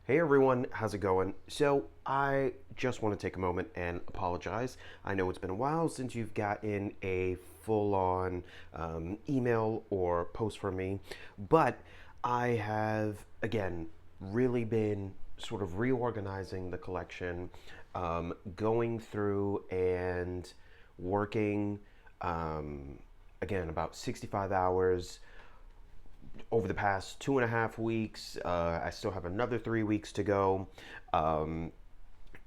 Hey everyone, how's it going? So, I just want to take a moment and apologize. I know it's been a while since you've gotten a full on email or post from me, but I have, again, really been sort of reorganizing the collection, going through and working, um, again, about 65 hours over the past 2.5 weeks. I still have another 3 weeks to go. Um,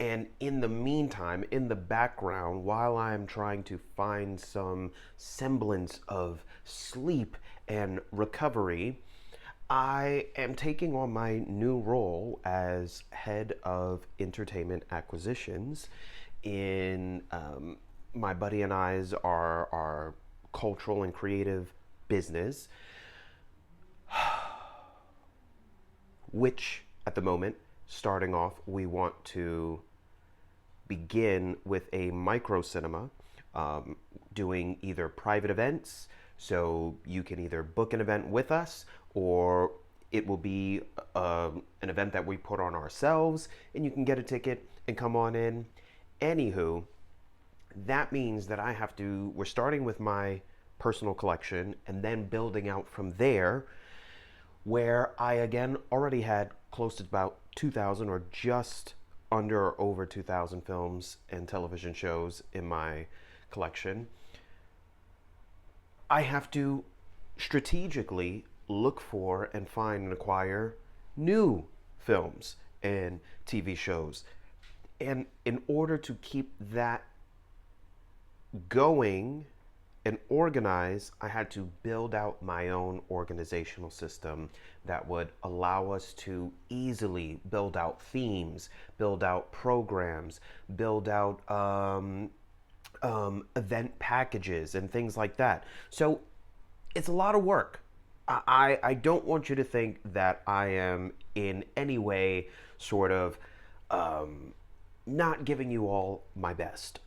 and in the meantime, in the background, while I'm trying to find some semblance of sleep and recovery, I am taking on my new role as head of entertainment acquisitions in my buddy and I's our cultural and creative business, which at the moment, starting off, we want to begin with a micro cinema, um, doing either private events, so you can either book an event with us, or it will be an event that we put on ourselves and you can get a ticket and come on in. Anywho, that means that we're starting with my personal collection and then building out from there, where I again already had close to about 2,000 or just under or over 2,000 films and television shows in my collection. I have to strategically look for and find and acquire new films and TV shows. And in order to keep that going and organize, I had to build out my own organizational system that would allow us to easily build out themes, build out programs, build out event packages, and things like that. So it's a lot of work. I don't want you to think that I am in any way sort of um, not giving you all my best.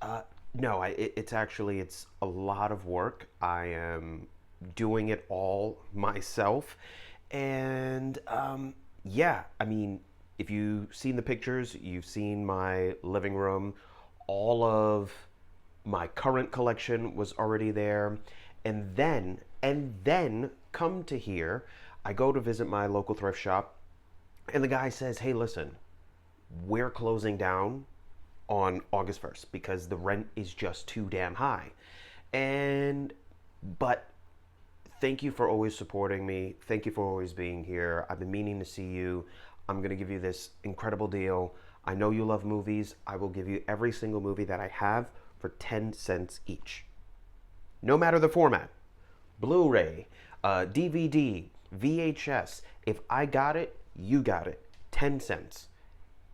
No, it's actually it's a lot of work. I am doing it all myself, and yeah, I mean, if you've seen the pictures, you've seen my living room. All of my current collection was already there, and then come to here. I go to visit my local thrift shop, and the guy says, "Hey, listen, we're closing down on August 1st because the rent is just too damn high." And, but thank you for always supporting me. Thank you for always being here. I've been meaning to see you. I'm going to give you this incredible deal. I know you love movies. I will give you every single movie that I have for 10 cents each. No matter the format, Blu ray, DVD, VHS. If I got it, you got it. 10 cents.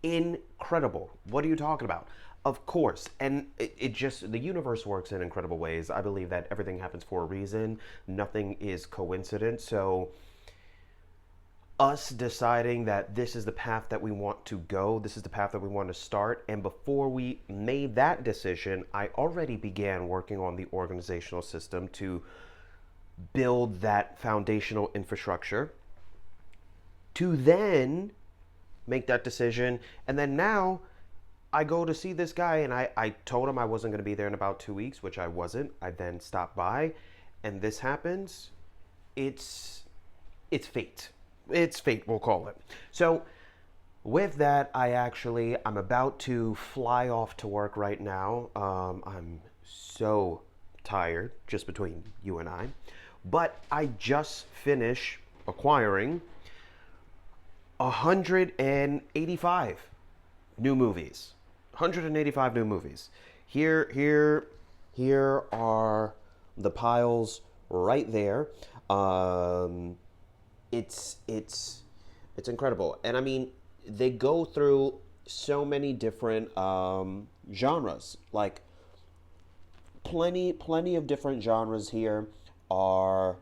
Incredible. What are you talking about? Of course. And it just, the universe works in incredible ways. I believe that everything happens for a reason, nothing is coincidence. So, us deciding that this is the path that we want to go, this is the path that we want to start. And before we made that decision, I already began working on the organizational system to build that foundational infrastructure to then make that decision. And then now I go to see this guy, and I told him I wasn't going to be there in about 2 weeks, which I wasn't. I then stopped by, and this happens. It's it's fate. It's fate, we'll call it. So with that, I'm about to fly off to work right now. I'm so tired, just between you and I. But I just finished acquiring 185 new movies. 185 new movies. Here are the piles right there. Um, it's incredible, and I mean, they go through so many different genres. Like, plenty of different genres here are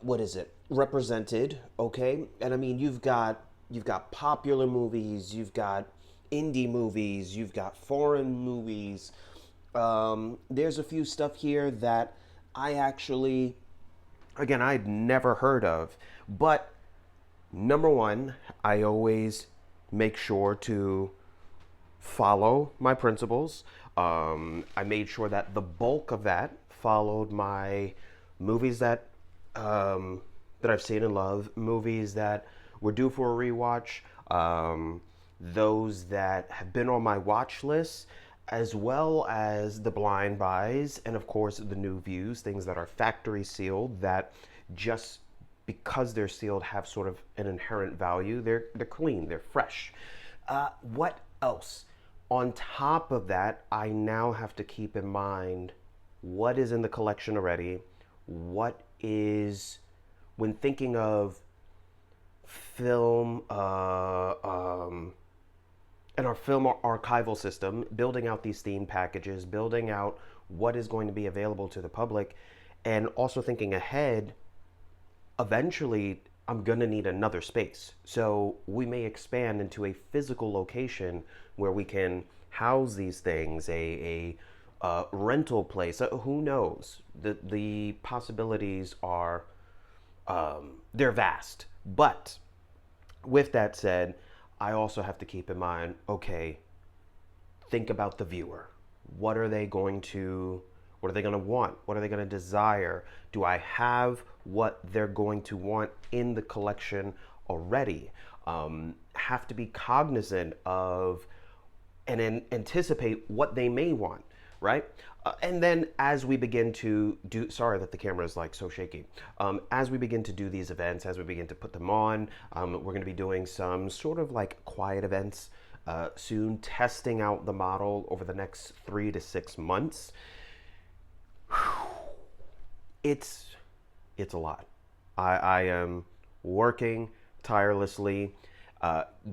what is it, represented. Okay, and I mean, you've got popular movies, you've got indie movies, you've got foreign movies. There's a few stuff here that I actually, again, I'd never heard of, but Number one, I always make sure to follow my principles. I made sure that the bulk of that followed my movies that I've seen and love, movies that were due for a rewatch, those that have been on my watch list, as well as the blind buys, and of course the new views, things that are factory sealed that just because they're sealed have sort of an inherent value. They're clean, they're fresh. What else? On top of that, I now have to keep in mind what is in the collection already, what is, when thinking of film, and our film archival system, building out these theme packages, building out what is going to be available to the public, and also thinking ahead, eventually I'm going to need another space. So we may expand into a physical location where we can house these things, a rental place. Who knows? The possibilities are, they're vast. But with that said, I also have to keep in mind, okay, think about the viewer. What are they going to what are they going to want? What are they going to desire? Do I have what they're going to want in the collection already? Have to be cognizant of and anticipate what they may want, right? And then as we begin to do, sorry that the camera is like so shaky. As we begin to do these events, as we begin to put them on, we're going to be doing some sort of like quiet events soon, testing out the model over the next 3 to 6 months. It's a lot. I am working tirelessly.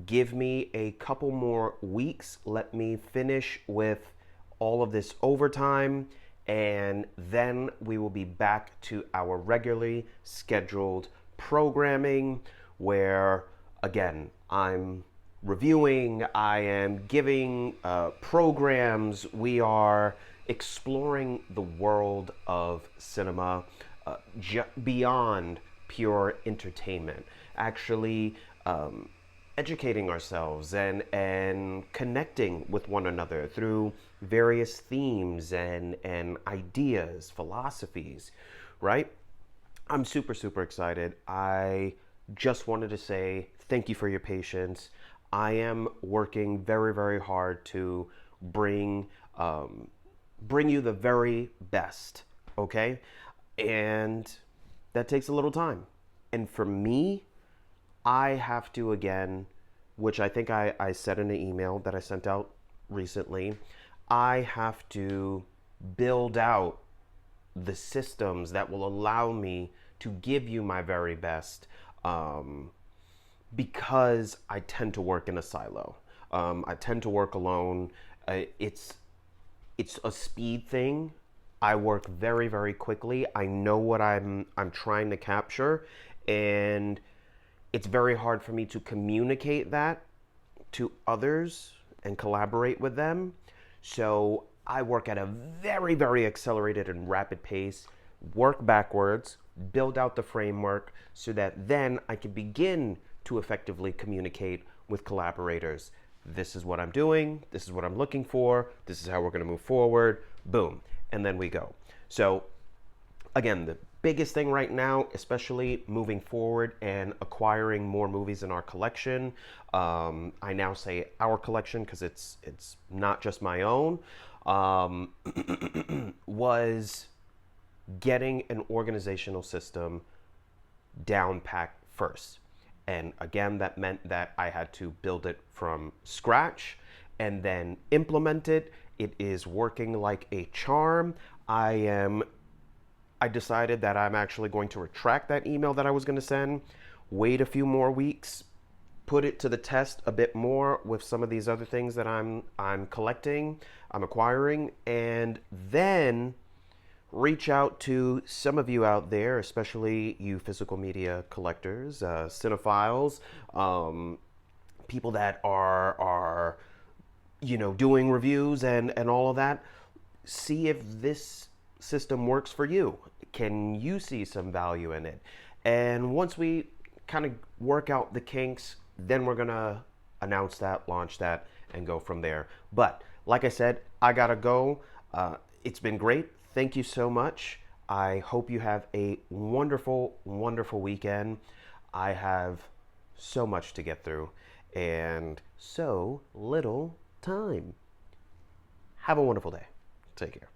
Give me a couple more weeks. Let me finish with all of this overtime, and then we will be back to our regularly scheduled programming where, again, I'm reviewing, I am giving programs, we are exploring the world of cinema beyond pure entertainment, actually educating ourselves and connecting with one another through various themes and ideas, philosophies, right? I'm super, super excited. I just wanted to say thank you for your patience. I am working very, very hard to bring you the very best, okay? And that takes a little time. And for me, I have to, again, which I think I said in an email that I sent out recently, I have to build out the systems that will allow me to give you my very best, because I tend to work in a silo. I tend to work alone. It's a speed thing. I work very, very quickly. I know what I'm trying to capture, and it's very hard for me to communicate that to others and collaborate with them. So I work at a very, very accelerated and rapid pace, work backwards, build out the framework so that then I can begin to effectively communicate with collaborators. This is what I'm doing, this is what I'm looking for, this is how we're going to move forward, boom, and then we go. So again, the biggest thing right now, especially moving forward and acquiring more movies in our collection, I now say our collection because it's not just my own, was getting an organizational system down packed first. And again, that meant that I had to build it from scratch and then implement it. It is working like a charm. I decided that I'm actually going to retract that email that I was going to send, wait a few more weeks, put it to the test a bit more with some of these other things that I'm collecting, I'm acquiring, and then reach out to some of you out there, especially you physical media collectors, cinephiles, people that are doing reviews and all of that. See if this system works for you. Can you see some value in it? And once we kind of work out the kinks, then we're gonna announce that, launch that, and go from there. But like I said, I gotta go. It's been great. Thank you so much. I hope you have a wonderful, wonderful weekend. I have so much to get through and so little time. Have a wonderful day. Take care.